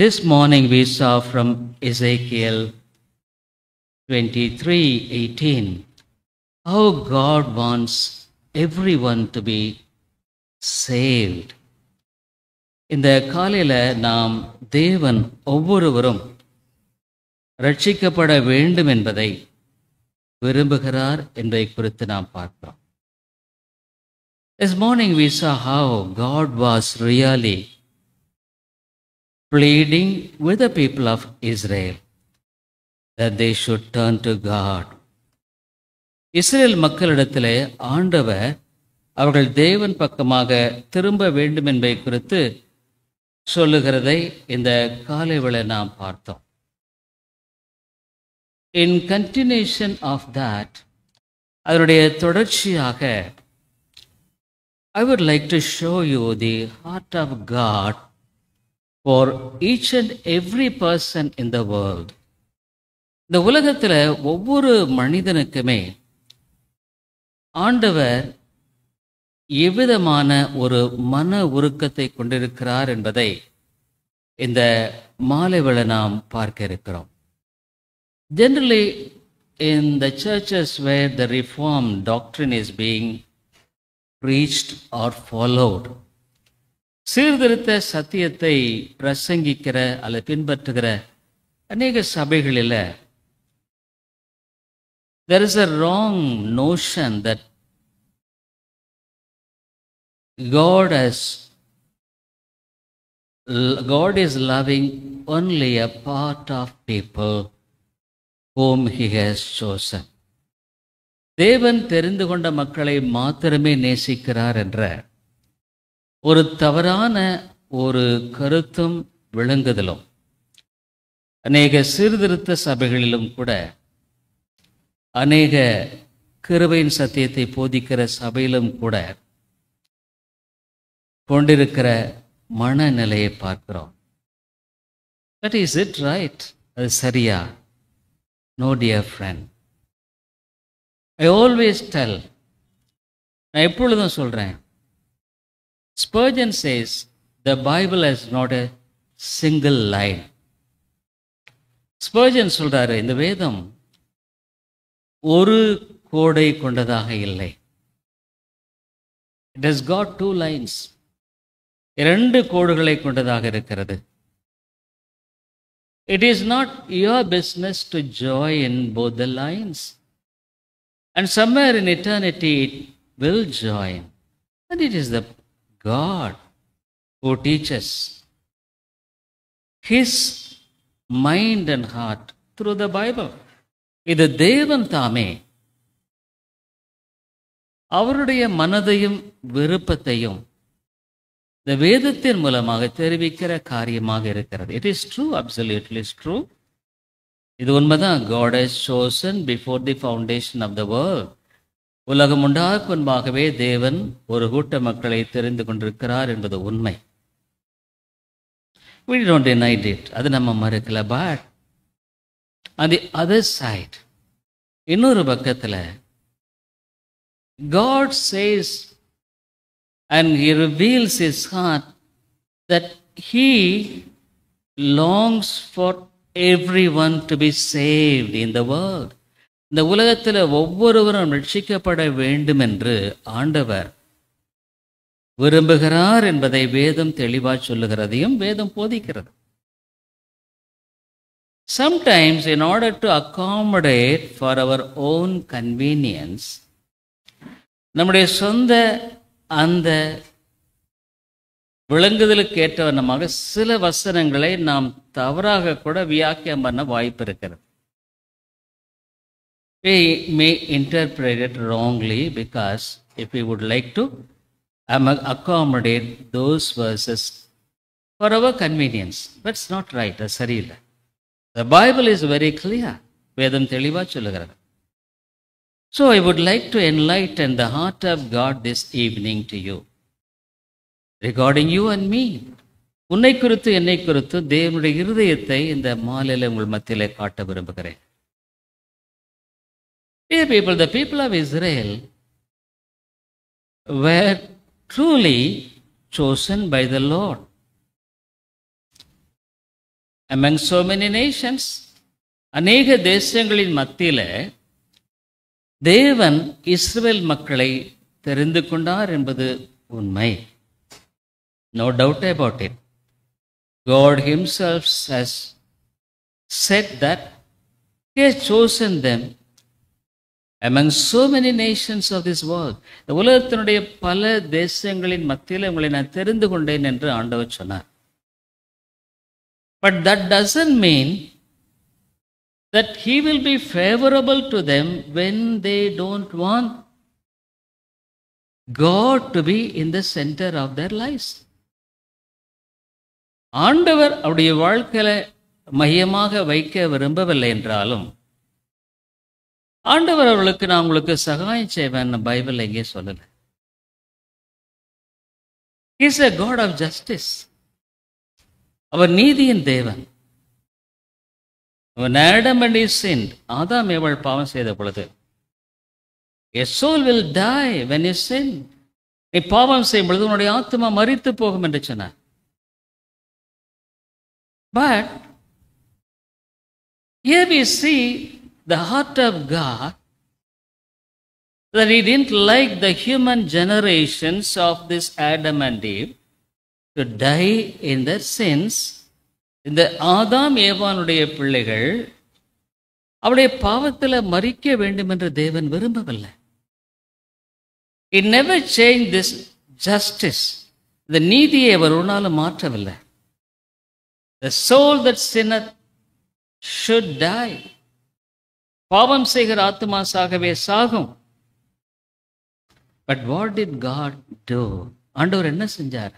This morning we saw from Ezekiel 23:18 how God wants everyone to be saved. இந்த காலையில நாம் தேவன் ஒவ்வொருவரும் ரட்சிக்கப்பட வேண்டும் என்பதை விரும்புகிறார் என்பதை குறித்து நாம் பார்க்கிறோம். This morning we saw how God was really pleading with the people of Israel that they should turn to God. Israel மக்களிடத்திலே ஆண்டவர் அவர்கள் தேவன் பக்கமாக திரும்ப வேண்டும் என்பதை குறித்து சொல்லுகிறதை இந்த காலைவேளை நாம் பார்த்தோம். In continuation of that, அதனுடைய தொடர்ச்சியாக I would like to show you the heart of God for each and every person in the world. இந்த உலகத்தில் ஒவ்வொரு மனிதனுக்குமே ஆண்டவர் எவ்விதமான ஒரு மன உருக்கத்தை கொண்டிருக்கிறார் என்பதை இந்த மாலைவேளை நாம் பார்க்க இருக்கிறோம். Generally, in the churches where the Reformed doctrine is being preached or followed, சீர்திருத்த சத்தியத்தை பிரசங்கிக்கிற அல்லது பின்பற்றுகிற அநேக சபைகளில் there is a wrong notion that God is loving only a part of people whom he has chosen. தேவன் தெரிந்து கொண்ட மக்களை மாத்திரமே நேசிக்கிறார் என்ற ஒரு தவறான ஒரு கருத்தும் விளங்குதலும் அநேக சீர்திருத்த சபைகளிலும் கூட அநேக கிருபையின் சத்தியத்தை போதிக்கிற சபையிலும் கூட கொண்டிருக்கிற மனநிலையை பார்க்கிறோம். But is it right? அது சரியா? No, dear friend. I always tell, நான் எப்பொழுதும் சொல்கிறேன், Spurgeon says, the Bible has not a single line. Spurgeon சொல்கிறாரு, இந்த வேதம் ஒரு கோடை கொண்டதாக இல்லை. It has got two lines. இரண்டு கோடுகளை கொண்டதாக இருக்கிறது. It is not your business to join both the lines. And somewhere in eternity it will join. And it is the God who teaches His mind and heart through the Bible. இது தேவன் தாமே அவருடைய மனதையும் விருப்பத்தையும் இந்த வேதத்தின் மூலமாக தெரிவிக்கிற காரியமாக இருக்கிறது. It is true, absolutely true. இது உண்மைதான். God has chosen before the foundation of the world. உலகம் உண்டாக்கு முன்பாகவே தேவன் ஒரு கூட்ட மக்களை தெரிந்து கொண்டிருக்கிறார் என்பது உண்மை. We don't deny it. அது நம்ம மறுக்கல. But on the other side, இன்னொரு பக்கத்தில் God says and He reveals His heart that He longs for everyone to be saved in the world. இந்த உலகத்தில் ஒவ்வொருவரும் ரட்சிக்கப்பட வேண்டும் என்று ஆண்டவர் விரும்புகிறார் என்பதை வேதம் தெளிவாக சொல்லுகிறதையும் வேதம் போதிக்கிறது. Sometimes in order to accommodate for our own convenience, நம்முடைய சொந்த அந்த விளங்குதலுக்கு ஏற்ற வண்ணமாக சில வசனங்களை நாம் தவறாக கூட வியாக்கியம் பண்ண வாய்ப்பு இருக்கிறது. We may interpret it wrongly because if we would like to accommodate those verses for our convenience, that's not right. That's சரியில்லை. The Bible is very clear. வேதம் தெளிவாக சொல்லுகிறது. So I would like to enlighten the heart of God this evening to you regarding you and me. உன்னை குறித்து என்னை குறித்து தேவனுடைய இருதயத்தை இந்த மாலையில் உங்கள் மத்தியிலே காட்ட விரும்புகிறேன். Dear people, the people of Israel were truly chosen by the Lord. among so many nations, அநேக தேசங்களின் மத்தியில் தேவன் இஸ்ரவேல் மக்களை தெரிந்து கொண்டார் என்பது உண்மை. No doubt about it. God himself has said that he has chosen them among so many nations of this world. இந்த உலகத்தினுடைய பல தேசங்களின் மத்தியில் உங்களை நான் தெரிந்து கொண்டேன் என்று ஆண்டவர் சொன்னார். But that doesn't mean that he will be favorable to them when they don't want God to be in the center of their lives. ஆண்டவர் அவருடைய வாழ்க்கையில மையமாக வைக்க விரும்பவில்லை என்றாலும் ஆண்டவர் அவர்களுக்கு நான் உங்களுக்கு சகாயம் செய்வேன் பைபிள் எங்கே சொல்லல. He is a God of justice. அவர் நீதியின் தேவன். When Adam and Eve sinned, ஆதாம் ஏவாள் பாவம் செய்த பொழுது, a soul will die when you sin. நீ பாவம் செய்யும் பொழுது உன்னுடைய ஆத்மா மரித்து போகும் என்று சொன்னார். But here we see the heart of God, that he didn't like the human generations of this Adam and Eve to die in their sins. இந்த ஆதாம் ஏவானுடைய பிள்ளைகள் அவருடைய பாவத்தில் மரிக்க வேண்டும் என்று தேவன் விரும்பவில்லை. He never changed this justice. இந்த நீதியை அவர் ஒரு நாளும் மாற்றவில்லை. The soul that sinneth should die. பாவம் செய்கிற ஆத்மா சாகவே சாகும். But what did God do? ஆண்டவர் என்ன செஞ்சார்?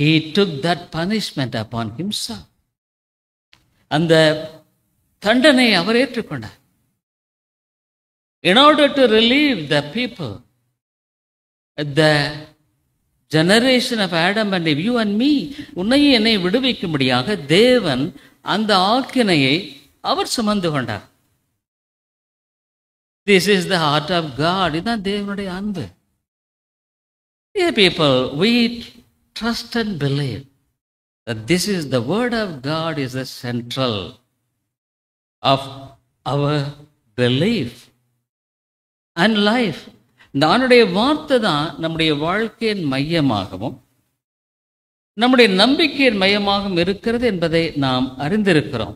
He took that punishment upon himself. அந்த தண்டனை அவர் ஏற்றுக்கொண்டார். In order to relieve the people, the generation of Adam and Eve, you and me, உன்னையும் என்னை விடுவிக்கும்படியாக தேவன் அந்த ஆக்கினையை அவர் சுமந்து கொண்டார். This is the heart of God. இதுதான் தேவனுடைய அன்பு. Dear people, we trust and believe that this is the word of God is the central of our belief and life. நானுடைய வார்த்தை தான் நம்முடைய வாழ்க்கையின் மையமாகவும் நம்முடைய நம்பிக்கையின் மையமாகவும் இருக்கிறது என்பதை நாம் அறிந்திருக்கிறோம்.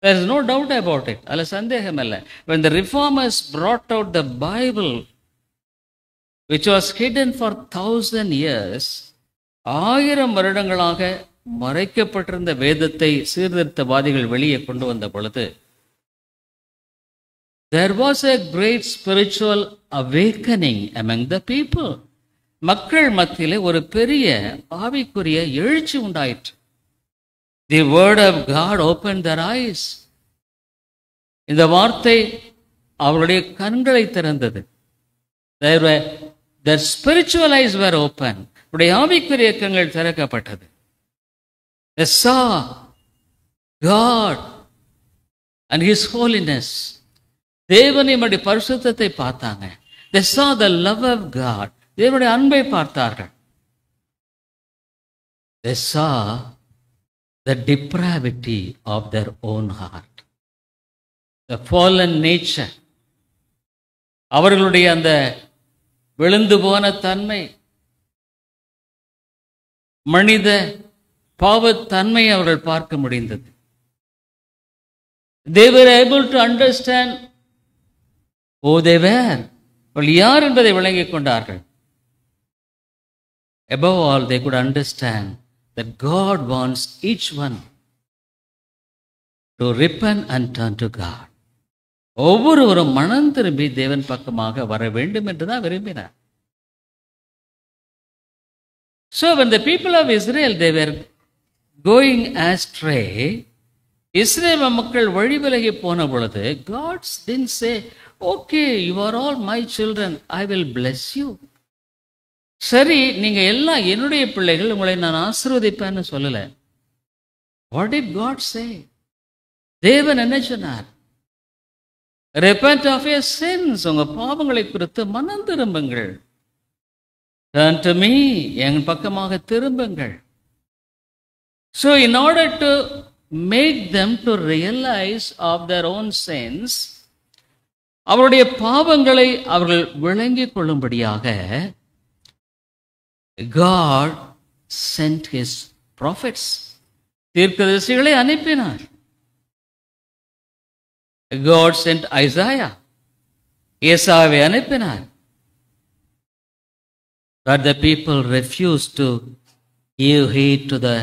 There is no doubt about it. அதில் சந்தேகம் இல்லை. When the reformers brought out the Bible, which was hidden for 1000 years, 1000 வருடங்களாக மறைக்கப்பட்டிருந்த வேதத்தை சீர்திருத்தவாதிகள் வெளியே கொண்டு வந்த பொழுது, there was a great spiritual awakening among the people. மக்கள் மத்தியிலே ஒரு பெரிய ஆவிக்குரிய எழுச்சி உண்டாயிற்று. The word of God opened their eyes. இந்த வார்த்தை அவருடைய கண்களை திறந்தது. Their spiritual eyes were open. அவருடைய ஆவிக்குரிய கண்கள் திறக்கப்பட்டது. They saw God and His holiness. தேவனுடைய பரிசுத்தத்தை பார்த்தாங்க. They saw the love of God. தேவனுடைய அன்பை பார்த்தார்கள். They saw the depravity of their own heart, the fallen nature. அவர்களுடைய அந்த விழுந்து போன தன்மை, மனித பாவத்தன்மை அவர்கள் பார்க்க முடிந்தது. They were able to understand who they were. அவர்கள் யார் என்பதை விளங்கிக் கொண்டார்கள். Above all, they could understand that God wants each one to repent and turn to God. ஒவ்வொருவரும் மனம் திரும்பி தேவன் பக்கமாக வர வேண்டும் என்றுதான் விரும்பினார். So when the people of Israel, they were going astray, Israel மக்கள் வழி விலகி போன பொழுது, God didn't say, okay, you are all my children, I will bless you. சரி, நீங்க எல்லாம் என்னுடைய பிள்ளைகள், உங்களை நான் ஆசீர்வதிப்பேன்னு சொல்லல. What did God say? தேவன் என்ன சொன்னார்? Repent of your sins. உங்க பாவங்களை குறித்து மனம் திரும்புங்கள். Turn to me. என் பக்கமாக திரும்புங்கள். So in order to make them to realize of their own sins, அவருடைய பாவங்களை அவர்கள் விளங்கிக் கொள்ளும்படியாக God sent his prophets, தீர்க்கதரிசிகளை அனுப்பினார். God sent Isaiah, ஏசாவை அனுப்பினார். But the people refused to give heed to the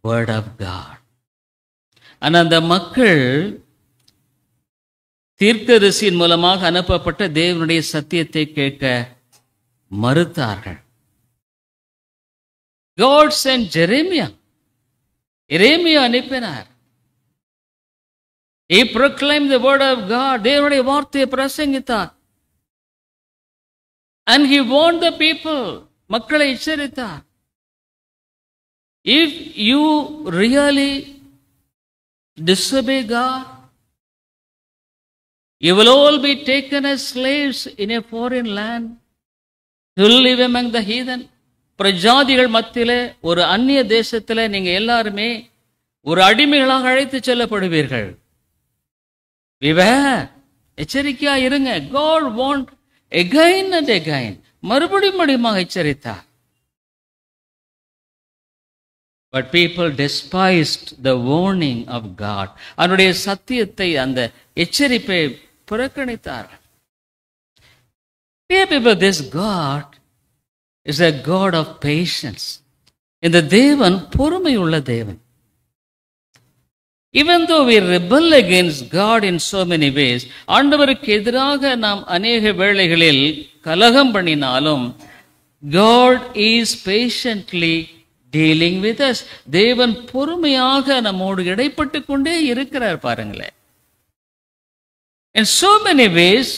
word of God. ஆனால் அந்த மக்கள் தீர்க்கதரிசியின் மூலமாக அனுப்பப்பட்ட தேவனுடைய சத்தியத்தை கேட்க மறுத்தார்கள். God sent Jeremiah. எரேமியா அனுப்பினார். He proclaimed the word of God. தேவனுடைய வார்த்தையை பிரசங்கித்தார். And he warned the people. மக்களை எச்சரித்தார். If you really disobey God, you will all be taken as slaves in a foreign land to live among the heathen. பிரஜாதிகள் மத்தியிலே ஒரு அந்நிய தேசத்தில் நீங்க எல்லாருமே ஒரு அடிமைகளாக அழைத்து செல்லப்படுவீர்கள். எச்சரிக்கையா இருங்க. God warned again and again. மறுபடியும் எச்சரித்தார். But people despised the warning of God. அவருடைய சத்தியத்தை, அந்த எச்சரிப்பை புறக்கணித்தார்கள். Dear people, this God is a God of patience. இந்த தேவன் பொறுமையுள்ள தேவன். Even though we rebel against God in so many ways, ஆண்டவருக்கு எதிராக நாம் அநேக வேளைகளில் கலகம் பண்ணினாலும், God is patiently dealing with us. தேவன் பொறுமையாக நம்மோடு இடைப்பட்டு கொண்டே இருக்கிறார் பாருங்களேன். In so many ways,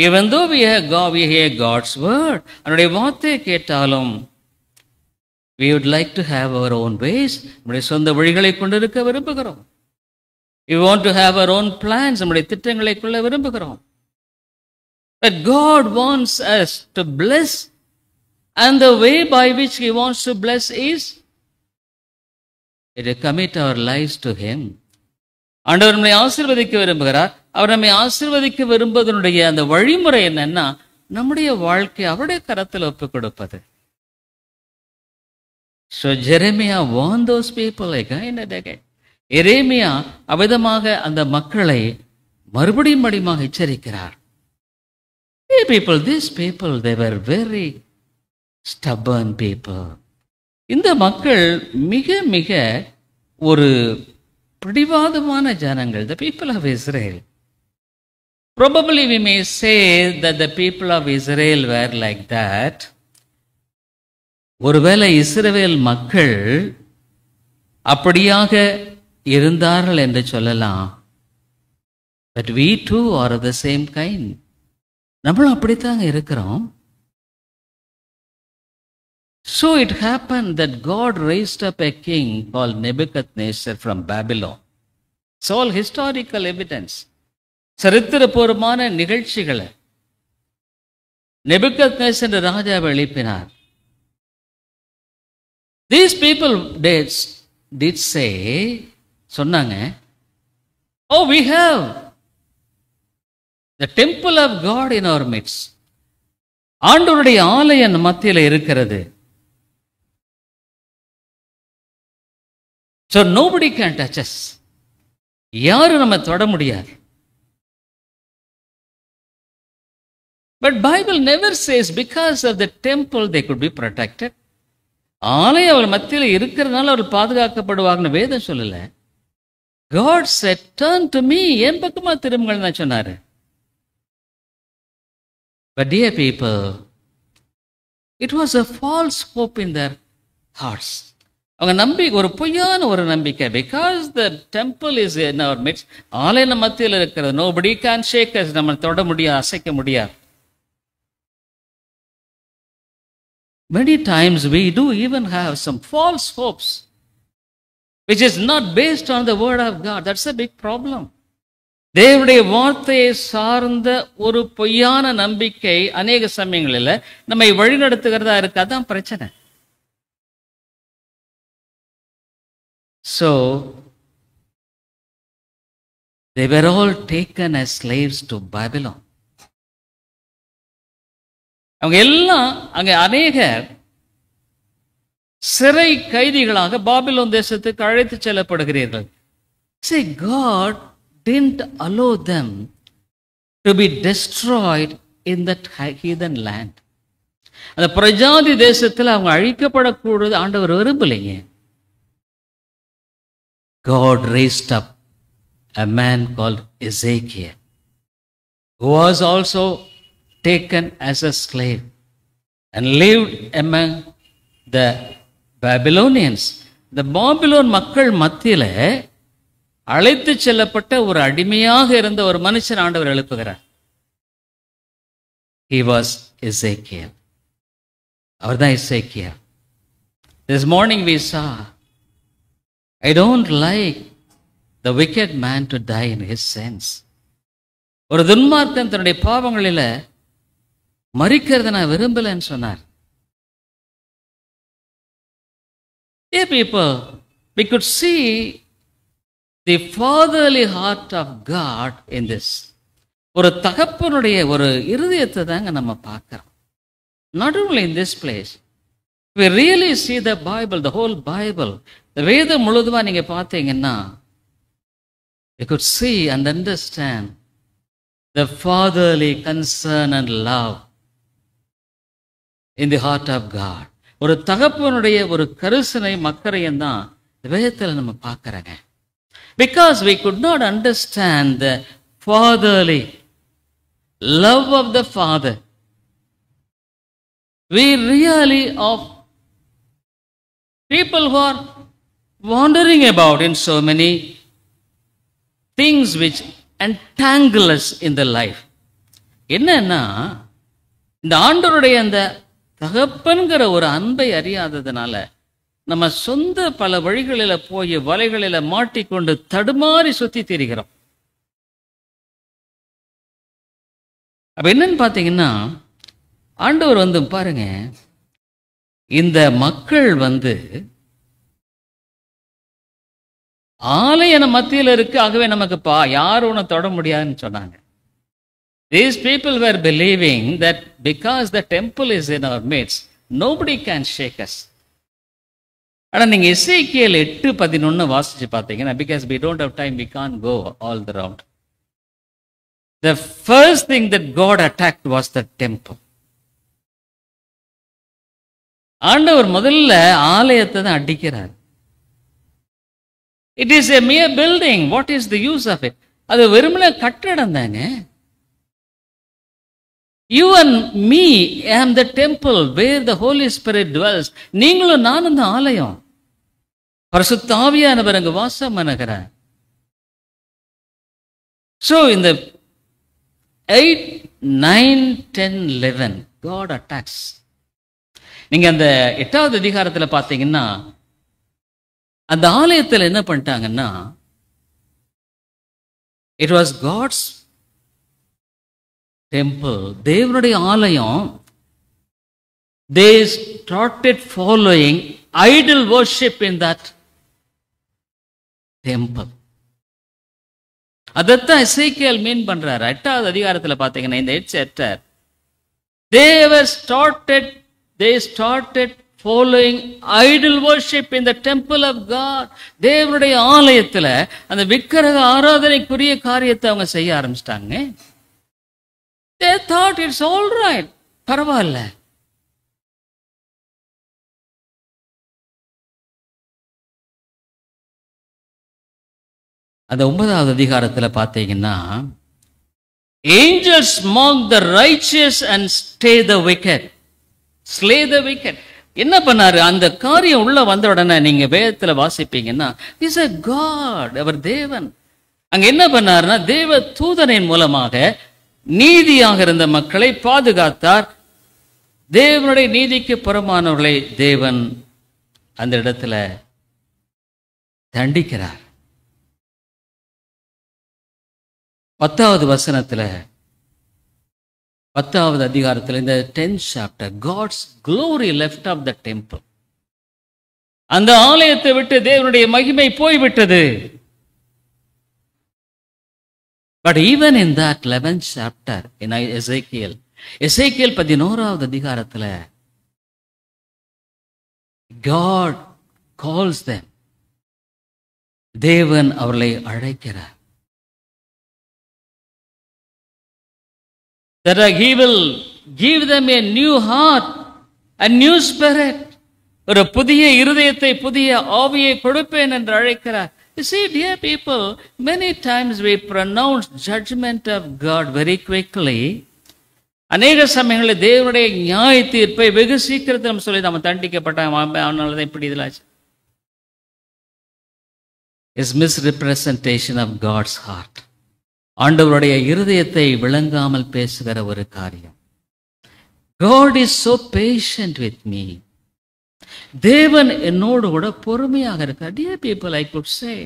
even though we hear God's word, அவருடைய வார்த்தையை கேட்டாலும், we would like to have our own ways. நம்முடைய சொந்த வழிகளை கொண்டிருக்க விரும்புகிறோம். We want to have our own plans. நம்முடைய திட்டங்களை கொள்ள விரும்புகிறோம். But God wants us to bless, and the way by which he wants to bless is to commit our lives to him. ஆண்டவர் நம்மை ஆசீர்வதிக்க விரும்புகிறார். அவர் நம்மை ஆசீர்வதிக்க விரும்புவதனுடைய அந்த வழிமுறை என்னன்னா, நம்முடைய வாழ்க்கை அவருடைய கரத்தில் ஒப்புக் கொடுப்பது. So Jeremiah warned those people again and again. எரேமியா அவ்விதமாக அந்த மக்களை மறுபடியும் எச்சரிக்கிறார். These people, they were very stubborn people. இந்த மக்கள் மிக மிக ஒரு பிடிவாதமான ஜனங்கள். The people of Israel. Probably we may say that the people of Israel were like that. ஒருவேளை இஸ்ரவேல் மக்கள் அப்படியாக இருந்தார்கள் என்று சொல்லலாம். But we too are of the same kind. நம்மளும் அப்படித்தாங்க இருக்கிறோம். So it happened that God raised up a king called Nebuchadnezzar from Babylon. It's all historical evidence. சரித்திரபூர்வமான நிகழ்ச்சிகளை நெபுகத்நேசர் ராஜாவை எழுப்பினார். These people did say, சொன்னாங்க, oh, we have the temple of God in our midst. ஆண்டவருடைய ஆலயம் மத்தியில் இருக்கிறது. So nobody can touch us. யாரும் நம்ம தொட முடியாது. But Bible never says because of the temple they could be protected. ஆலயம் அவர் மத்தியில் இருக்கிறதுனால அவர் பாதுகாக்கப்படுவாங்கன்னு வேதம் சொல்லல. God said, turn to me, என் பக்கமா திரும்புங்கள் தான் சொன்னாரு. But dear people, it was a false hope in their hearts. அவங்க நம்பிக்கை ஒரு பொய்யான ஒரு நம்பிக்கை. Because the temple is in our midst, ஆலயம் மத்தியில் இருக்கிறது. Nobody can shake us. நம்ம தொட முடியாது, அசைக்க முடியாது. Many times we do even have some false hopes which is not based on the word of God. That's a big problem. தேவனுடைய வார்த்தையை சார்ந்த ஒரு பொய்யான நம்பிக்கை அநேக சமயங்களில் நம்மை வழிநடத்துகிறதா இருக்கு. அதான் பிரச்சனை. So they were all taken as slaves to Babylon. அவங்க எல்லாம் அங்கே அநேகர் சிறை கைதிகளாக பாபிலோன் தேசத்துக்கு அழைத்து செல்லப்படுகிறீர்கள். See, God didn't allow them to be destroyed in that heathen land. அந்த பிரஜாதி தேசத்தில் அவங்க அழிக்கப்படக்கூடாது ஆண்டவர் விரும்பலைங்க. God raised up a man called Ezekiel, who was also taken as a slave and lived among the Babylonians. இந்த Babylon மக்கள் மத்தியில அழைத்து செல்லப்பட்ட ஒரு அடிமையாக இருந்த ஒரு மனுஷன் ஆண்டவர் எழுப்புகிறார். He was Ezekiel. அவர்தான் எசேக்கியா. This morning we saw, I don't like the wicked man to die in his sins. ஒரு துன்மார்க்கன் தன்னுடைய பாவங்களில மரிக்கிறத நான் விரும்பலன்னு சொன்னார். Dear people, we could see the fatherly heart of God in this. ஒரு தகப்பனுடைய ஒரு இருதயத்தை தாங்க நம்ம பார்க்கிறோம். Not only in this place, we really see the Bible, the whole Bible. The வேதம் முழுதுமா நீங்க பார்த்தீங்கன்னா, we could see and understand the fatherly concern and love in the heart of God. ஒரு தகப்பனுடைய ஒரு கரிசனை மக்கரையும் தான் வேதத்தில் நம்ம பார்க்கிறோங்க. Because we could not understand the fatherly love of the Father, we really of people who are wandering about in so many things which entangle us in the life. என்னன்னா, இந்த ஆண்டவருடைய அந்த தகப்பன்கிற ஒரு அன்பை அறியாததுனால நம்ம சொந்த பல வழிகளில போய் வலைகளில மாட்டிக்கொண்டு தடுமாறி சுத்தி திரிகிறோம். அப்ப என்னன்னு பாத்தீங்கன்னா, ஆண்டவர் வந்து பாருங்க, இந்த மக்கள் வந்து ஆலய மத்தியில் இருக்கு, ஆகவே நமக்கு யாரும் ஒன்றும் தொட முடியாதுன்னு சொன்னாங்க. These people were believing that because the temple is in our midst, nobody can shake us. ஆனால் நீங்கள் எசேக்கியேல் 8:11 வாசிச்சு பார்த்தீங்கன்னா, because we don't have time, we can't go all the round. The first thing that God attacked was the temple. ஆண்டவர் முதல்ல ஆலயத்தை தான் அடிக்கிறார். It is a mere building. What is the use of it? அது வெறுமனே கட்டடம் தாங்க. You and me am the temple where the Holy Spirit dwells. நீங்களும் நானும் தான் ஆலயம். பரிசுத்த ஆவியானவர் அங்கு வாசம் பண்ணுகிறார். So in the 8, 9, 10, 11 God attacks. நீங்க அந்த 8வது அதிகாரத்தில் பார்த்தீங்கன்னா, அந்த ஆலயத்தில் என்ன பண்ணிட்டாங்கன்னா, it was God's temple, தேவனுடைய ஆலயம். They started following idol worship in that temple. அதத்தான் எசேக்கியேல் மீன் பண்றார். 8வது அதிகாரத்தில் பார்த்தீங்கன்னா, இந்த 8 chapter, they started following idol worship in the temple of God. தேவனுடைய ஆலயத்தில் அந்த விக்கிரக ஆராதனைக்குரிய காரியத்தை அவங்க செய்ய ஆரம்பிச்சிட்டாங்க. They thought it's all right. பரவாயில்ல. அந்த 9வது அதிகாரத்தில் பார்த்தீங்கன்னா, angels mock the righteous and slay the wicked. என்ன பண்ணாரு? அந்த காரியம் உள்ள வந்த உடனே நீங்க வேதத்துல வாசிப்பீங்கன்னா, இஸ் a God, அவர் தேவன். அங்க என்ன பண்ணாருன்னா, தேவ தூதனின் மூலமாக நீதியாக இருந்த மக்களை பாதுகாத்தார். தேவனுடைய நீதிக்கு புறமானவர்களை தேவன் அந்த இடத்துல தண்டிக்கிறார். 10வது வசனத்துல, 10வது அதிகாரத்தில், இந்த 10th chapter, God's glory left of the temple. அந்த ஆலயத்தை விட்டு தேவனுடைய மகிமை போய்விட்டது. But even in that 11th chapter in Ezekiel 11வது அதிகாரத்துல God calls them. தேவன் அவர்களை அழைக்கிறார். That he will give them a new heart, a new spirit. ஒரு புதிய இருதயத்தை, புதிய ஆவியை கொடுப்பேன் என்று அழைக்கிறார். You see, dear people, many times we pronounce judgment of God very quickly. அநேக சமயங்களில் தேவனுடைய நியாய தீர்ப்பை வெகு சீக்கிரத்தில் நம்ம சொல்லி நம்ம தண்டிக்கப்பட்டான், அவனாலதான் இப்படி இதெல்லாம். Is misrepresentation of God's heart. ஆண்டவருடைய இருதயத்தை விளங்காமல் பேசுகிற ஒரு காரியம். God is so patient with me. தேவன் என்னோடு கூட பொறுமையாக இருக்கார். Dear people, I could say,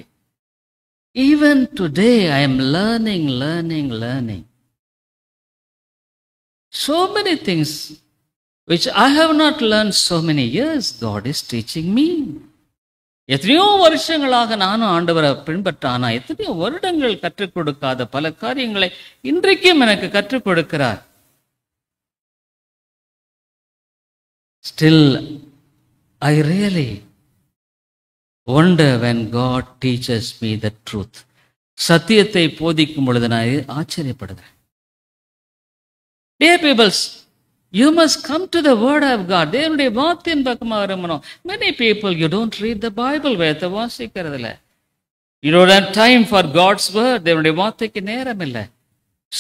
even today I am learning. So many things which I have not learned so many years, God is teaching me. எத்தனையோ வருஷங்களாக நானும் ஆண்டவரை பின்பற்றானா, எத்தனையோ வருடங்கள் கற்றுக் கொடுக்காத பல காரியங்களை இன்றைக்கும் எனக்கு கற்றுக் கொடுக்கிறார். Still, I really wonder when God teaches me the truth. சத்தியத்தை போதிக்கும் பொழுது நான் ஆச்சரியப்படுகிறேன். Dear people, you must come to the word of God. தேவனுடைய வார்த்தையின் பக்கமாக வரணும். Many people, you don't read the Bible. வேதத்தை வாசிக்கிறதில்ல. You don't have time for God's word. தேவனுடைய வார்த்தைக்கு நேரம் இல்லை.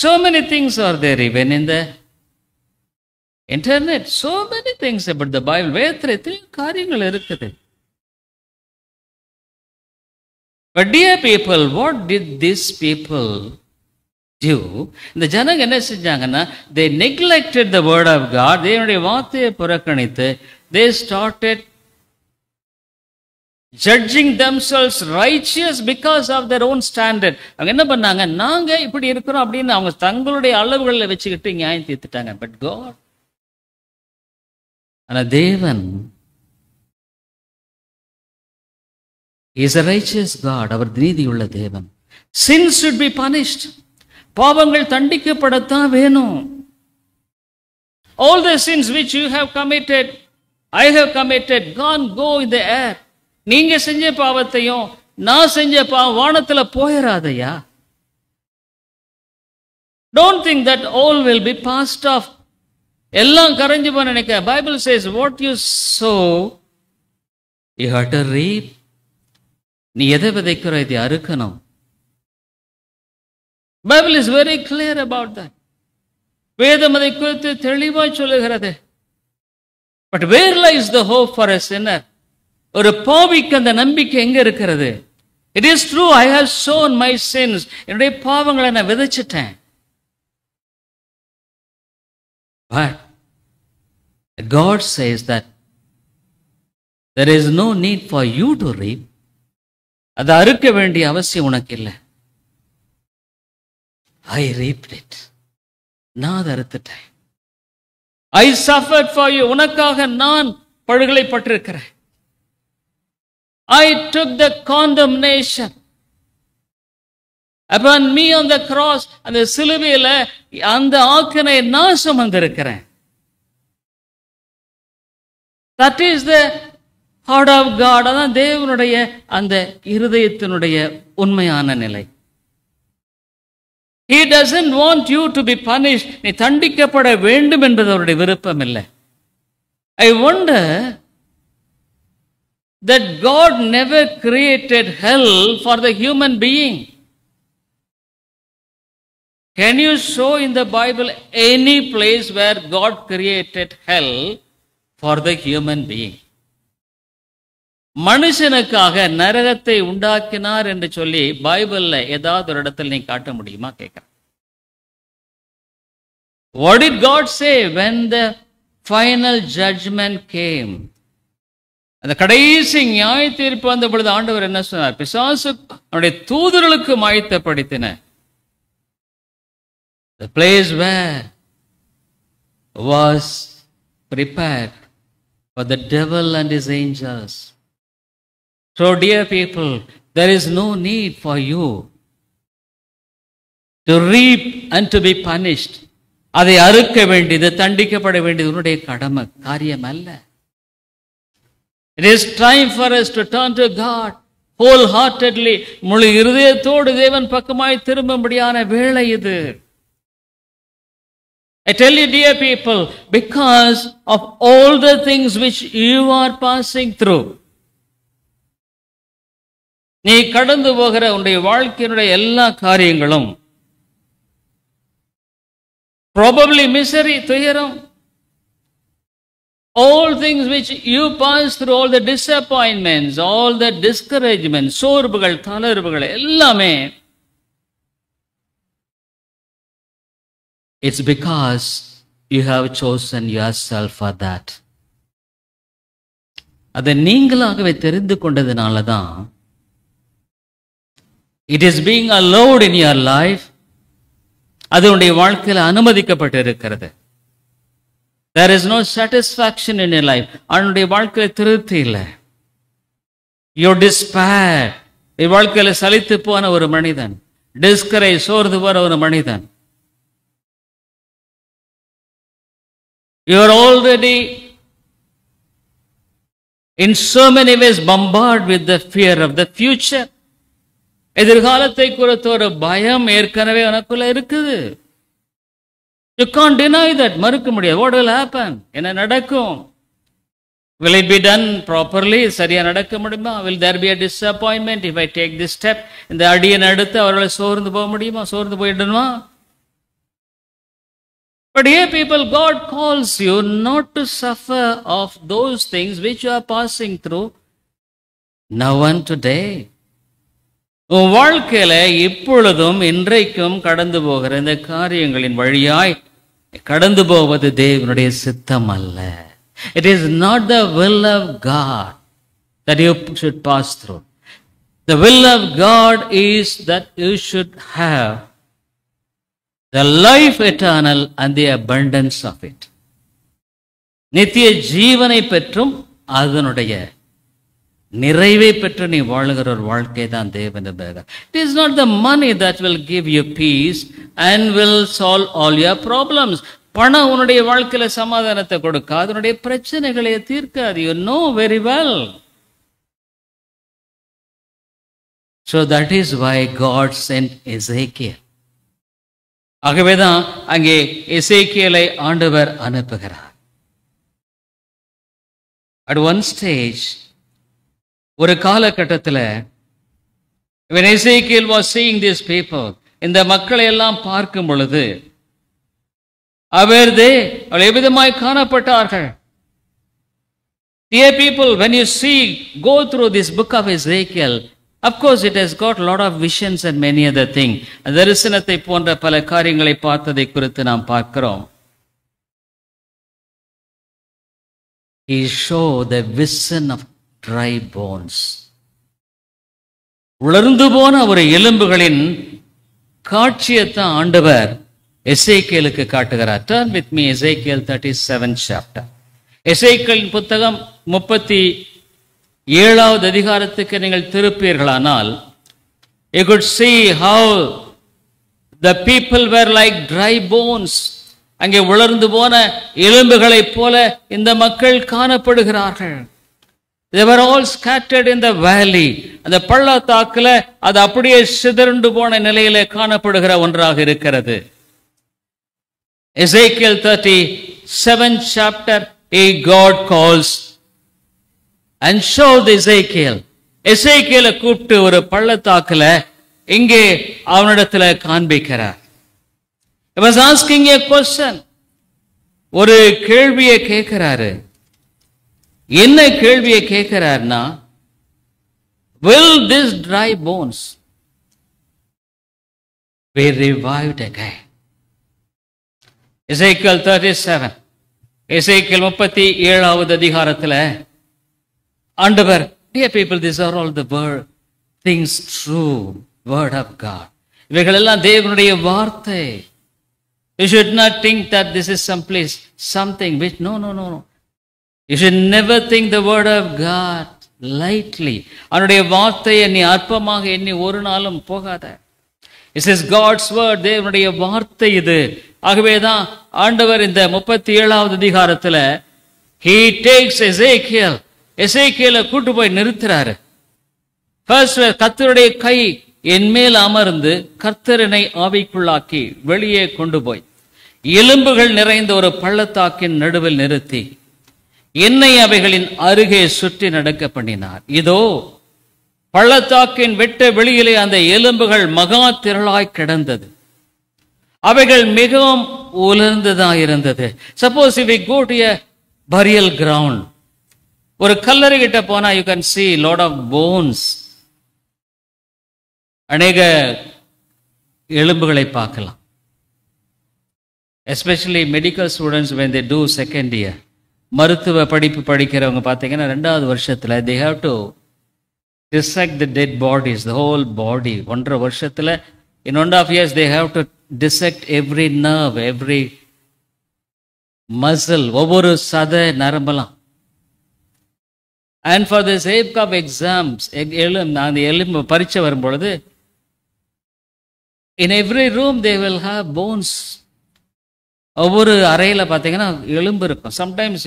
So many things are there even in the internet. So many things about the Bible. வேதத்தில் எத்தனை காரியங்கள் இருக்குது. But dear people, what did these people do? இந்த ஜனங்க என்ன செஞ்சாங்கன்னா, they neglected the word of God. தேவனுடைய வார்த்தையை புறக்கணித்து they started judging themselves righteous because of their own standard. அவங்க என்ன பண்ணாங்க, நாங்க இப்படி இருக்கிறோம் அப்படின்னு அவங்க தங்களுடைய அளவுகளில் வச்சுக்கிட்டு நியாயம் தீர்த்துட்டாங்க. But God, ஆனா தேவன் is a righteous God. அவர் நீதியுள்ள தேவன். Sin should be punished. பாவங்கள் தண்டிக்கப்படத்தான் வேணும். All the sins which you have committed, I have committed, go in the air. நீங்க செஞ்ச பாவத்தையும் நான் செஞ்ச பாவம் வானத்துல போயிராதையா? Don't think that all will be passed off. எல்லாம் கரைஞ்சு போன நினைக்க. Bible says what you sow you have to reap. நீ எதை விதைக்கிற இதை அறுக்கணும். Bible is very clear about that. வேதம் அதை குறித்து தெளிவாய் சொல்லுகிறது. But where lies the hope for a sinner? ஒரு பாவிக்கு அந்த நம்பிக்கை எங்க இருக்கிறது? It is true, I have sown my sins. என்னுடைய பாவங்களை நான் விதைச்சிட்டேன். But God says that there is no need for you to reap. அதை அறுக்க வேண்டிய அவசியம் உனக்கு இல்லை. I reaped it. நான் அதை அறுத்துட்டேன். I suffered for you. உனக்காக நான் படுகளை பட்டிருக்கிறேன். I took the condemnation upon me on the cross. அந்த சிலுவையில அந்த ஆக்கினை நான் சுமந்திருக்கிறேன். That is the heart of God. அதான் தேவனுடைய அந்த இருதயத்தினுடைய உண்மையான நிலை. He doesn't want you to be punished. நீ தண்டிக்கப்பட வேண்டும் என்பது அவருடைய விருப்பம் இல்லை. I wonder that God never created hell for the human being. Can you show in the Bible any place where God created hell for the human being? மனுஷனுக்காக நரகத்தை உண்டாக்கினார் என்று சொல்லி பைபிள்ல ஏதாவது ஒரு இடத்துல நீ காட்ட முடியுமா கேட்கிறேன். What did God say when the final judgment came? அந்த கடைசி நியாய தீர்ப்பு வந்த பொழுது ஆண்டவர் என்ன சொன்னார்? பிசாசு அவனுடைய தூதர்களுக்கு ஆயத்தப்படுத்தின. The place where was prepared for the devil and his angels. So, dear people, there is no need for you to reap and to be punished. அதை அறுக்க வேண்டியது, தண்டிக்கப்பட வேண்டியது உன்னுடைய கடமை, காரியம் அல்ல. It is time for us to turn to God wholeheartedly. முழு இருதயத்தோடு தேவன் பக்கமாய் திரும்பும்படியான வேளை இது. I tell you, dear people, because of all the things which you are passing through, நீ கடந்து போகிற உன்னுடைய வாழ்க்கையினுடைய எல்லா காரியங்களும் probably misery, துயரம், all things which you pass through, all the disappointments, all the discouragements, சோர்வுகள், தளர்வுகள் எல்லாமே, it's because you have chosen yourself for that. அதை நீங்களாகவே தெரிந்து கொண்டதுனால தான் it is being allowed in your life. அது உன்னுடைய வாழ்க்கையில் அனுமதிக்கப்பட்டிருக்கிறது. There is no satisfaction in your life. அவனுடைய வாழ்க்கையில் திருப்தி இல்லை. You despair. வாழ்க்கையில் சலித்து போன ஒரு மனிதன், டிஸ்கரேஜ், சோர்ந்து போற ஒரு மனிதன். You are already in so many ways bombarded with the fear of the future. எதிர்காலத்தை குறித்த ஒரு பயம் ஏற்கனவே உனக்குள்ள இருக்குது. You can't deny that. மறுக்க முடியாது. What will happen? என்ன நடக்கும்? Will it be done properly? சரியா நடக்க முடியுமா? Will there be a disappointment if I take this step? இந்த அடியை எடுத்து அவர்களை சோர்ந்து போக முடியுமா? சோர்ந்து போயிடணுமா? But here people, God calls you not to suffer of those things which you are passing through now and today. உன் வாழ்க்கையில இப்பொழுதும் இன்றைக்கும் கடந்து போகிற இந்த காரியங்களின் வழியாய் கடந்து போவது தேவனுடைய சித்தம் அல்ல. It is not the will of God that you should pass through. The will of God is that you should have the life eternal and the abundance of it. நித்திய ஜீவனை பெற்றும் அதனுடைய நிறைவை பெற்று நீ வாழுகிற ஒரு வாழ்க்கை தான் தேவன். It is not the money that will give you peace and will solve all your problems. பணம் உன்னுடைய வாழ்க்கையில சமாதானத்தை கொடுக்காது, அதனுடைய பிரச்சனைகளை தீர்க்காது. You know very well. So that is why God sent Ezekiel. ஆகவேதான் அங்கே எசேக்கியேலை ஆண்டவர் அனுப்புகிறார். At one stage, ஒரு காலகட்டத்தில், when Ezekiel was seeing these people, இந்த மக்களை எல்லாம் பார்க்கும் பொழுது அவர்கள் எவ்விதமாய் காணப்பட்டார்கள். Dear people, when you see, go through this book of Ezekiel, of course it has got a lot of visions and many other things. தரிசனத்தை போன்ற பல காரியங்களை பார்த்ததை குறித்து நாம் பார்க்கிறோம். He showed the vision of dry bones. உலர்ந்து போன ஒரு எலும்புகளின் காட்சியைத்தான் ஆண்டவர் எசேக்கியேலுக்கு காட்டுகிறார். Turn with me Ezekiel 37 chapter. எசேக்கியேலின் புத்தகம் 37வது அதிகாரத்துக்கு நீங்கள் திருப்பீர்களானால், you could see how the people were like dry bones. அங்கே உலர்ந்து போன எலும்புகளைப் போல இந்த மக்கள் காணப்படுகிறார்கள். They were all scattered in the valley. அந்த பள்ளத்தாக்குல அது அப்படியே சிதறண்டு போன நிலையில காணப்படுகிற ஒன்றாக இருக்கிறது. Ezekiel 37 chapter, God calls and showed Ezekiel. எசேக்கியேலை கூப்பிட்டு ஒரு பள்ளத்தாக்குல இங்கே அவனிடத்துல காண்பிக்கிறார். He was asking a question. ஒரு கேள்வியை கேட்கிறாரு. என்ன கேள்வியை கேட்கிறார்னா, will this dry bones be revived again? Ezekiel 37, எசேக்கியேல் 37வது அதிகாரத்துல ஆண்டவர், dear people, these are all the word things, true word of God. இவைகள் எல்லாம் தேவனுடைய வார்த்தை. You should not think that this is someplace something which no. You should never think the word of God lightly. அவனுடைய வார்த்தையை நீ அற்பமாக எண்ணி ஒரு நாளும் போகாத. It is God's word. தேவனுடைய வார்த்தை இது. ஆகவேதான் ஆண்டவர் இந்த 37வது அதிகாரத்துல he takes எசேக்கியேலை கூட்டு போய் நிறுத்துறாரு. First, கர்த்தருடைய கை என் மேல் அமர்ந்து கர்த்தரனை ஆவிக்குள்ளாக்கி வெளியே கொண்டு போய் எலும்புகள் நிறைந்த ஒரு பள்ளத்தாக்கின் நடுவில் நிறுத்தி என்னை அவைகளின் அருகே சுற்றி நடக்க பண்ணினார். இதோ பள்ளத்தாக்கின் வெட்ட வெளியிலே அந்த எலும்புகள் மகா திரளாய் கிடந்தது. அவைகள் மிகவும் உலர்ந்ததாயிருந்தது. Suppose if we go to a burial ground, ஒரு கல்லறை கிட்ட போனா you can see lot of bones, அநேக எலும்புகளை பார்க்கலாம். Especially medical students when they do second year, மருத்துவ படிப்பு படிக்கிறவங்க பார்த்தீங்கன்னா 2வது வருஷத்துல they have to dissect the dead bodies, the whole body. 1.5 வருஷத்துல in 1.5 years they have to dissect every nerve, every muscle, ஒவ்வொரு சத நரம்பெல்லாம். And for the sake of exams, அந்த எலும்பு பரீட்சை வரும்பொழுது in every room they will have bones. ஒவ்வொரு அறையில் பார்த்தீங்கன்னா எலும்பு இருக்கும். Sometimes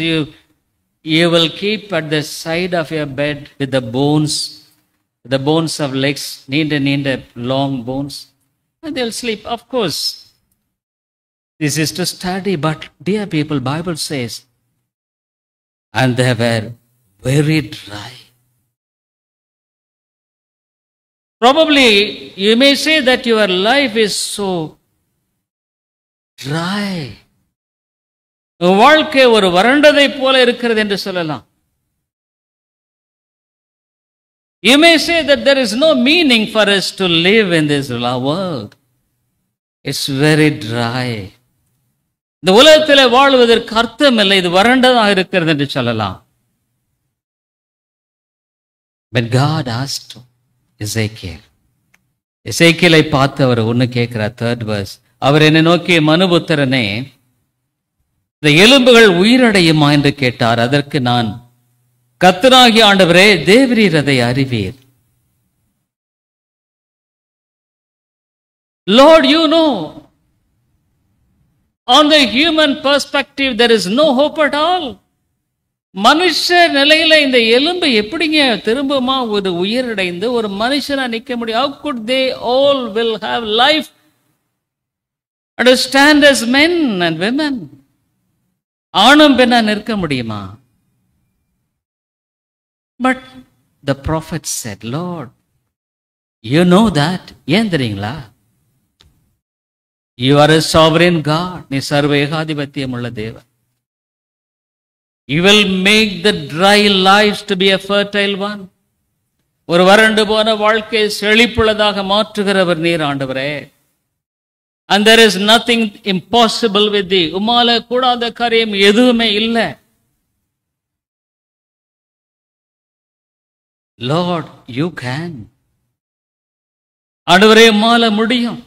you will keep at the side of your bed with the bones of legs, நீண்ட long bones, and they'll sleep. Of course, this is to study, but dear people, Bible says, and they were very dry. Probably you may say that your life is so dry. வாழ்க்கை ஒரு வறண்டதை போல இருக்கிறது என்று சொல்லலாம். You may say that there is no meaning for us to live in this world. It's very dry. இந்த உலகத்தில் வாழ்வதற்கு அர்த்தம் இல்லை, இது வறண்டதாக இருக்கிறது என்று சொல்லலாம். But God asked எசேக்கியேலை பார்த்து அவர் ஒன்று கேட்கிறார். 3rd verse, அவர் என்னை நோக்கி மனுபுத்திரனே, இந்த எலும்புகள் உயிரடையுமா என்று கேட்டார். அதற்கு நான், கர்த்தராகிய ஆண்டவரே, தேவரீர் அதை அறிவீர். Lord, you know. On the human perspective, there is no hope at all. மனுஷ நிலையில இந்த எலும்பு எப்படிங்க திரும்பமா ஒரு உயிரடைந்து ஒரு மனுஷனா நிக்க முடியும்? How could they all will have life and stand as men and women? ஆணும் பெண்ணா நிற்க முடியுமா? But the prophet said, Lord, you know that. ஏன் தெரியுங்களா? You are a sovereign God. நீ சர்வ ஏகாதிபத்தியம் உள்ள தேவன். You will make the dry lives to be a fertile one. ஒரு வறண்டு போன வாழ்க்கை செழிப்புள்ளதாக மாற்றுகிறவர் நீர் ஆண்டவரே. And there is nothing impossible with thee. உம்மால கூடாத காரியம் எதுவுமே இல்லை. Lord, you can. ஆண்டவரே, உம்மால முடியும்.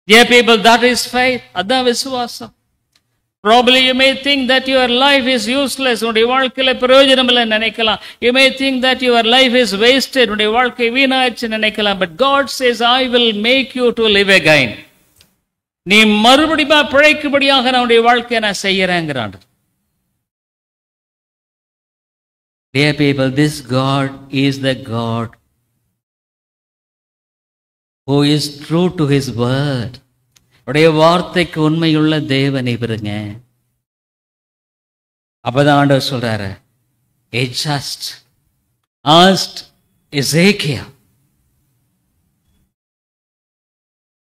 Dear people, that is faith. அதான் விசுவாசம். Probably you may think that your life is useless. உன்னுடைய வாழ்க்கையில பிரயோஜனம் இல்லை நினைக்கலாம். You may think that your life is wasted. உன்னுடைய வாழ்க்கை வீணாயிடுச்சு நினைக்கலாம். But God says, I will make you to live again. நீ மறுபடியும் பிழைக்கும்படியாக நான் உன்னுடைய வாழ்க்கையை நான் செய்யறேங்கிறான். Dear people, this God is the God who is true to his word. உடைய வார்த்தைக்கு உண்மையுள்ள தேவன் இவருங்க. அப்பதான் ஆண்டவர் சொல்றாரு, he just asked Ezekiel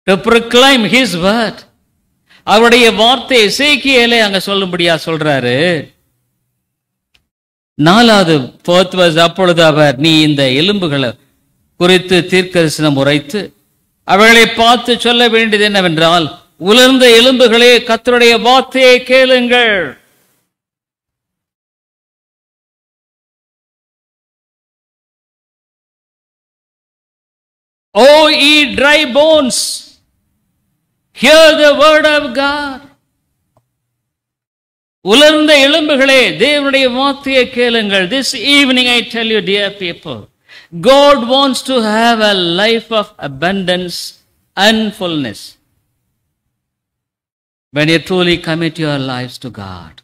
to proclaim his word. அவருடைய வார்த்தை எசேக்கியேலை அங்க சொல்லும்படியா சொல்றாரு. 4th verse, அப்பொழுது அவர், நீ இந்த எலும்புகளை குறித்து தீர்க்கதரிசனம் உரைத்து அவர்களை பார்த்து சொல்ல வேண்டியது என்னவென்றால், உலர்ந்த எலும்புகளே, கர்த்தருடைய வார்த்தையை கேளுங்கள். O ye dry bones, hear the word of God. உலர்ந்த எலும்புகளே, தேவனுடைய வார்த்தையை கேளுங்கள். This evening I tell you, dear people, God wants to have a life of abundance and fullness. When you truly commit your lives to God,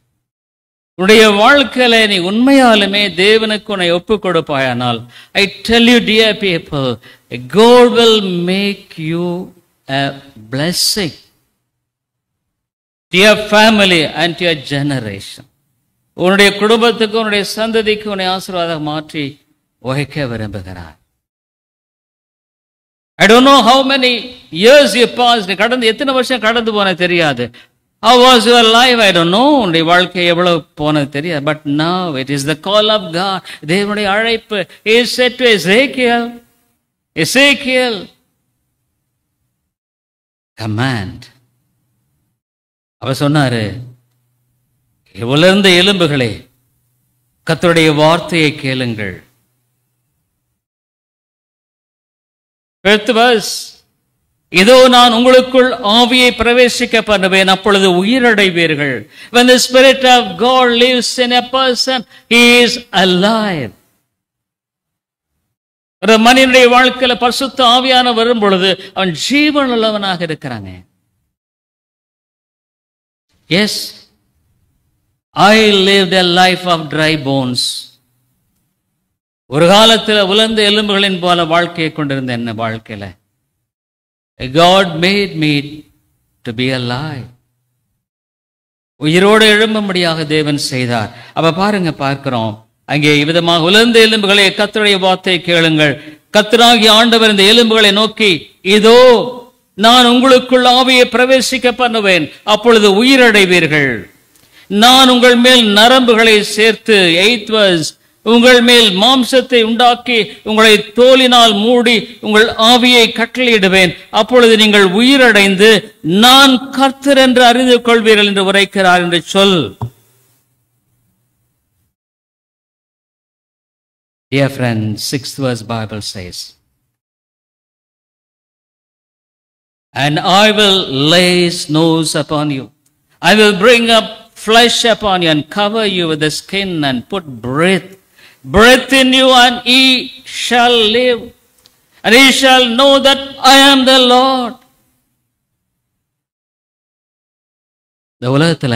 உன்னுடைய வாழ்க்கையில நீ உண்மையாலுமே தேவனுக்கு உன்னை ஒப்புக் கொடுப்பாயானால், I tell you, dear people, God will make you a blessing to your family and to your generation. உன்னுடைய குடும்பத்துக்கு, உன்னுடைய சந்ததிக்கு உன்னை ஆசீர்வாதமாக மாற்றி வைக்க விரும்புகிறார். I don't know how many years you passed. கடந்து எத்தனை வருஷம் கடந்து போன தெரியாது. How was your life? I don't know. உன்னுடைய வாழ்க்கை எவ்வளவு போனது தெரியாது. But now it is the call of God. தேவனுடைய அழைப்பு. He said to Ezekiel, command. அவர் சொன்னாரு, உலர்ந்த எலும்புகளே, கர்த்தருடைய வார்த்தையை கேளுங்கள். இதோ நான் உங்களுக்குள் ஆவியை பிரவேசிக்க பண்ணுவேன், அப்பொழுது உயிரடைவீர்கள். When the Spirit of God lives in a person, he is alive. ஒரு மனிதனுடைய வாழ்க்கையில பரிசுத்த ஆவியான வரும் பொழுது அவன் ஜீவன் உள்ளவனாக இருக்கிறாங்க. Yes, I lived a life of dry bones. ஒரு காலத்தில் உலர்ந்த எலும்புகளின் போல வாழ்க்கையை கொண்டிருந்த என்ன வாழ்க்கையில God made me to be alive. உயிரோடு எழும்பும்படியாக தேவன் செய்தார். அப்ப பார்க்கிறோம் அங்கே விதமாக உலர்ந்த எலும்புகளை கர்த்தருடைய வார்த்தையை கேளுங்கள். கர்த்தராகிய ஆண்டவர் இந்த எலும்புகளை நோக்கி, இதோ நான் உங்களுக்குள் ஆவியை பிரவேசிக்க பண்ணுவேன், அப்பொழுது உயிரடைவீர்கள். நான் உங்கள் மேல் நரம்புகளை சேர்த்து, 8th verse, உங்கள் மேல் மாம்சத்தை உண்டாக்கி உங்களை தோலினால் மூடி உங்கள் ஆவியை கட்டளையிடுவேன், அப்பொழுது நீங்கள் உயிரடைந்து நான் கர்த்தர் என்று அறிந்து கொள்வீர்கள் என்று உரைக்கிறார் என்று சொல். Dear friends, 6th verse Bible says, and I will lay snows upon you, I will bring up flesh upon you and cover you with the skin and put breath in you, and ye shall live, and ye shall know that I am the Lord. The உலகத்துல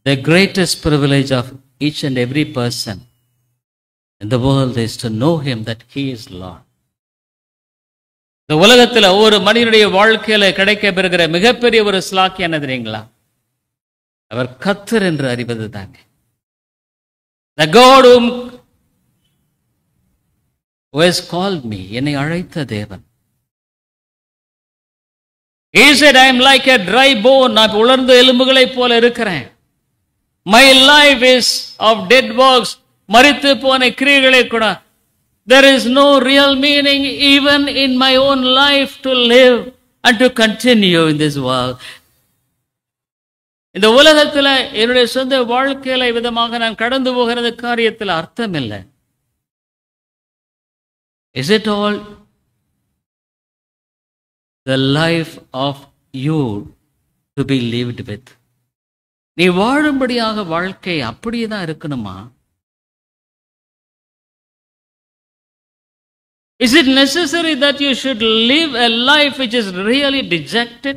the greatest privilege of each and every person in the world is to know him that he is Lord. இந்த உலகத்துல ஒரு மனிதனுடைய வாழ்க்கையில கிடைக்க பெறுகிற மிகப்பெரிய ஒரு ஸ்லாக்கியம் என்ன தெரியுங்களா? அவர் கர்த்தர் என்று அறிவது தாங்க. The God who has called me, என்னை அழைத்த தேவன். He said, I am like a dry bone. நான் உலர்ந்த எலும்புகளை போல இருக்கிறேன். My life is of dead works. மரித்து போன கிரியைகளை கூட. There is no real meaning even in my own life to live and to continue in this world. இந்த உலகத்துல என்னுடைய சொந்த வாழ்க்கையில விதமாக நான் கடந்து போகிறது காரியத்தில் அர்த்தம் இல்லை. Is it all the life of you to be lived with? நீ வாழும்படியாக வாழ்க்கை அப்படியே தான் இருக்கணுமா? Is it necessary that you should live a life which is really dejected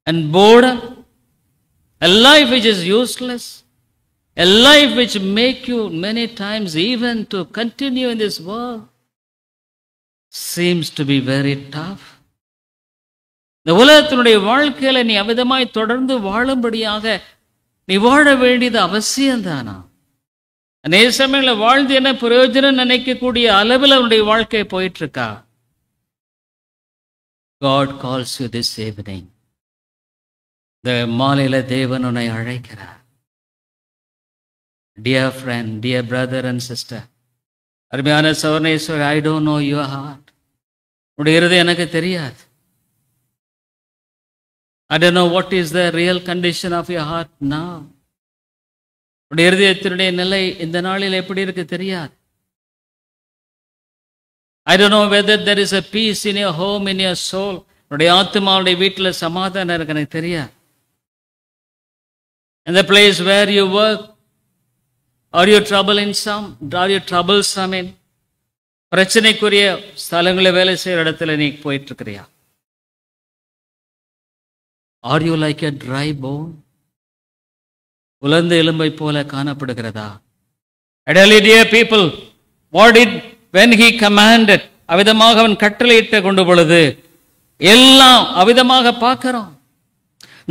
and boredom? A life which is useless? A life which make you many times even to continue in this world seems to be very tough. இந்த உலகத்தினுடைய வாழ்க்கையில நீ அவிதமாய் தொடர்ந்து வாழும்படியாக நீ வாழ வேண்டியது அவசியம்தானா? அநேக சமயங்களில் வாழ்ந்து என்ன பிரயோஜனம் நினைக்கக்கூடிய அளவில் உன்னுடைய வாழ்க்கை போயிட்டு இருக்கா? God calls you this evening. இந்த மாலையில தேவன் உன்னை அழைக்கிறார். Dear friend, dear brother and sister, அருமையான சகோதரனே, I don't know your heart. உன்னுடைய இருதயம் எனக்கு தெரியாது. I don't know what is the real condition of your heart now. உன்னுடைய இருதயத்தினுடைய நிலை இந்த நாளில் எப்படி இருக்கு தெரியாது. I don't know whether there is a peace in your home, in your soul. உன்னுடைய ஆத்மாவுடைய வீட்டில் சமாதானம் இருக்கு எனக்கு தெரியாது. In the place where you work, are you troublesome in? பிரச்சனைக்குரிய ஸ்தலங்களில் வேலை செய்கிற இடத்துல நீ போயிட்டு இருக்கிறியா? Are you like a dry bone? உலர்ந்த எலும்பை போல காணப்படுகிறதா? Dear people, what did when he commanded, அவிதமாக அவன் கட்டளையிட்ட கொண்டு பொழுது எல்லாம் அவிதமாக பார்க்கிறோம்.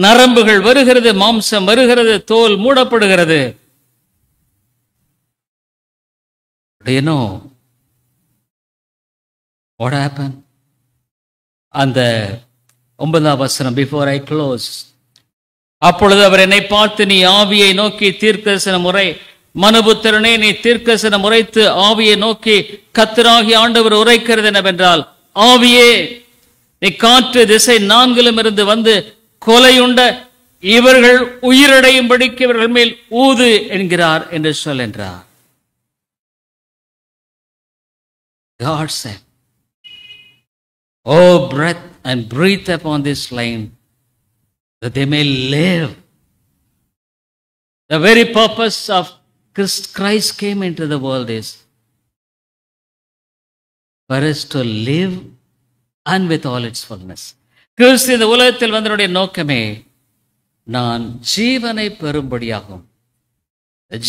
நரம்புகள் வருகிறது, மாம்சம் வருகிறது, தோல் மூடப்படுகிறது. Do you know what happened? அந்த 9ஆம் வசனம், before I close. அப்பொழுது அவர் என்னை பார்த்து, நீ ஆவியை நோக்கி தீர்க்கதரிசனம் உரை, மனுபுத்திரனே நீ தீர்க்கதரிசனம் உரைத்து ஆவியை நோக்கி கர்த்தராகிய ஆண்டவர் உரைக்கிறது என்னவென்றால், ஆவியே நீ காற்று திசை 4லும் இருந்து வந்து கொலையுண்ட இவர்கள் உயிரடையும்படிக்கு இவர்கள் மேல் ஊது என்கிறார் என்று சொல் என்றார். God said, oh, breath and breathe upon this land that they may live. The very purpose of Christ came into the world is for us to live and with all its fullness. கிறிஸ்து இந்த உலகத்தில் வந்தனுடைய நோக்கமே நான் ஜீவனை பெறும்படியாகும்.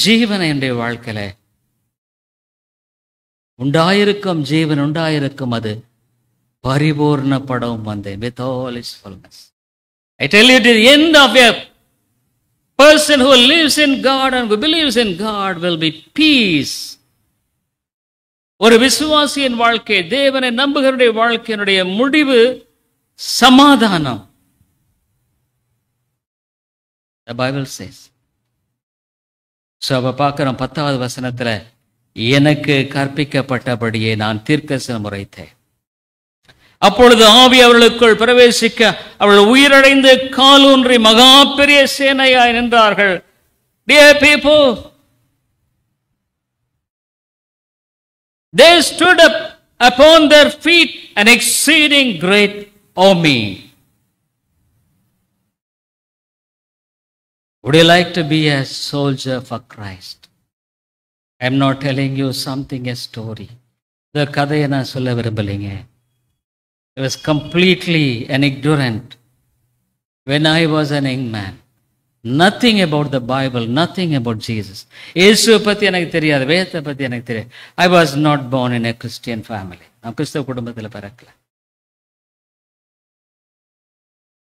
ஜீவனை என்னுடைய வாழ்க்கையில உண்டாயிருக்கும், ஜீவன் உண்டாயிருக்கும், அது பரிபூர்ணப்படவும் வந்தேன். With all its fullness. I tell you, the end of a person who lives in God and who believes in God will be peace. ஒரு விசுவாசியின் வாழ்க்கை, தேவனை நம்புகிறவருடைய வாழ்க்கையினுடைய முடிவு சமாதானம். The Bible says. So அப்ப பார்க்கிறோம் 10வது வசனத்துல, எனக்கு கற்பிக்கப்பட்டபடியே நான் தீர்க்கதரிசனம் உரைத்தேன். அப்பொழுது ஆவி அவர்களுக்குள் பிரவேசிக்க அவர்கள் உயிரடைந்து காலூன்றி மகா பெரிய சேனையாய் நின்றார்கள். Dear people, they stood up upon their feet an exceeding great army. Would you like to be a soldier for Christ? I am not telling you something, a story. The கதையை நான் சொல்ல விரும்பலைங்க. I was completely an ignorant when I was an young man. Nothing about the Bible, nothing about Jesus. இயேசுவை பற்றி எனக்கு தெரியாது, வேதத்தை பற்றி எனக்கு தெரியாது. I was not born in a Christian family. நான் கிறிஸ்தவ குடும்பத்தில் பிறக்கல.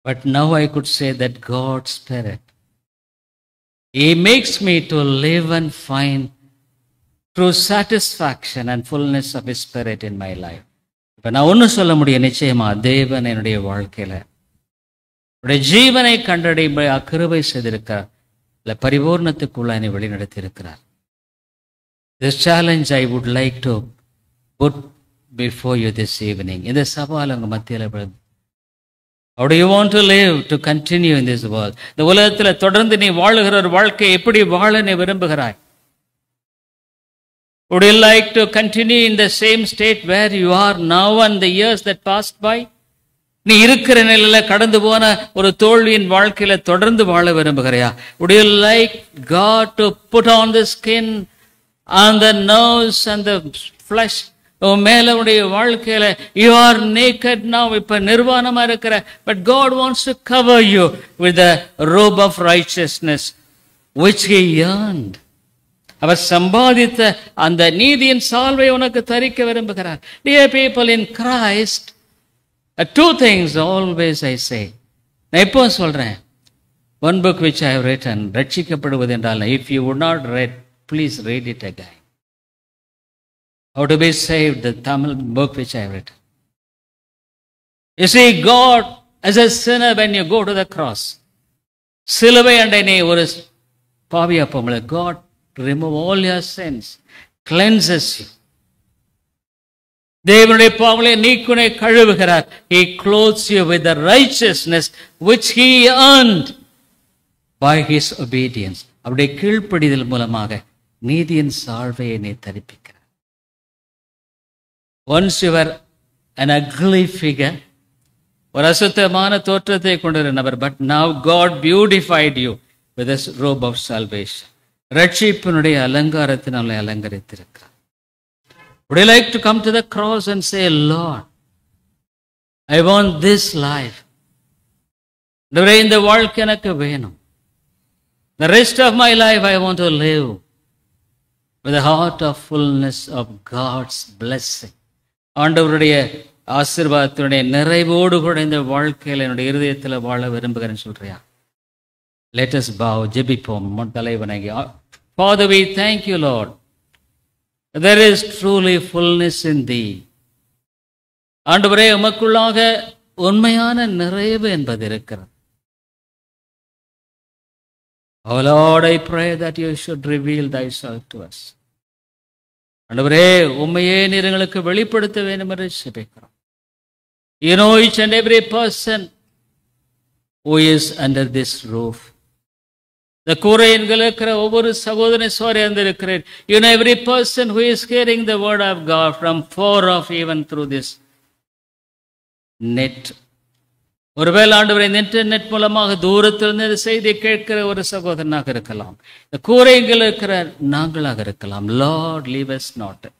But now I could say that God's Spirit, He makes me to live and find true satisfaction and fullness of His Spirit in my life. இப்போ நான் ஒன்று சொல்ல முடியும் நிச்சயமா, தேவன் என்னுடைய வாழ்க்கையில உடைய ஜீவனை கண்டடைய கிருபை செய்திருக்கிறார், இல்லை பரிபூர்ணத்துக்குள்ள என்னை வழிநடத்தி இருக்கிறார். This challenge I would like to put before you this evening. இந்த சவால் உங்க மத்தியில், how do you want to live, to continue in this world? இந்த உலகத்தில் தொடர்ந்து நீ வாழுகிற ஒரு வாழ்க்கை எப்படி வாழ நீ விரும்புகிறாய்? Would you like to continue in the same state where you are now and the years that passed by? நீ இருக்கிற நிலையில கடந்து போன ஒரு தோல்வியின் வாழ்க்கையில தொடர்ந்து வாழ விரும்புகிறையா? Would you like God to put on the skin and the nerves and the flesh? மேல உடைய வாழ்க்கையில you are naked now, இப்ப நிர்வாணமா இருக்கிற, but God wants to cover you with the robe of righteousness which He earned. அவர் சம்பாதித்த அந்த நீதியின் சால்வை உனக்கு தரிக்க விரும்புகிறார். Dear people in Christ, two things always I say. நான் எப்போ சொல்றேன், one book which I have written, ரட்சிக்கப்படுவது என்றால், if you would not read, please read it again. How to be saved, the Tamil book which I have written. You see, God as a sinner, when you go to the cross, சிலுவை அண்டை ஒரு பாவியா போகும்போது, God remove all your sins, cleanses you. தேவனுடைய பாவங்களை நீக்குனை கழுவுகிறார். He clothes you with the righteousness which He earned by His obedience. அவருடைய கீழ்ப்படிதல் மூலமாக நீதியின் சால்வையை நீ தரிப்பிக்கிறார். Once you were an ugly figure, ஒரு அசுத்தமான தோற்றத்தை கொண்டிருந்த நபர், but now God beautified you. with a robe of salvation. ரட்சிப்பினுடைய அலங்காரத்தினாலே அலங்கரித்திருக்கிறார். Would you like to come to the cross and say, Lord, I want this life. இந்த வாழ்க்கை எனக்கு வேணும். The rest of my life I want to live with a heart of fullness of God's blessing. ஆண்டவருடைய ஆசீர்வாதத்தினுடைய நிறைவோடு கூட இந்த வாழ்க்கையில் என்னுடைய இருதயத்தில் வாழ விரும்புகிறேன்னு சொல்றியா? Let us bow, ஜெபிப்போம். தலைவணங்கி. Father, we thank you, Lord. There is truly fullness in thee. ஆண்டவரே, உமக்குள்ளாக உண்மையான நிறைவு என்பது இருக்கிறது. Oh Lord, I pray that you should reveal thyself to us. ஆண்டவரே, உம்மையே நீர் எங்களுக்கு வெளிப்படுத்த வேண்டும் என்று ஜெபிக்கிறோம். You know each and every person who is under this roof. The கூரையின்கள் இருக்கிற ஒவ்வொரு சகோதரனை சோரை இருக்கிறேன். You know every person who is hearing the word of God from far off, even through this net. ஒருவேளை ஆண்டவரே, இந்த இன்டர்நெட் மூலமாக தூரத்திலிருந்து இந்த செய்தியை கேட்கிற ஒரு சகோதரனாக இருக்கலாம். இந்த கூரைகள் இருக்கிற நாங்களாக இருக்கலாம். Lord, leave as not.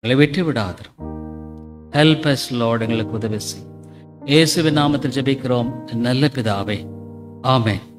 எங்களை விட்டு விடாதரும். Help us Lord. எங்களுக்கு உதவி செய். இயேசுவின் நாமத்தில் ஜெபிக்கிறோம் நல்ல பிதாவே. ஆமென்.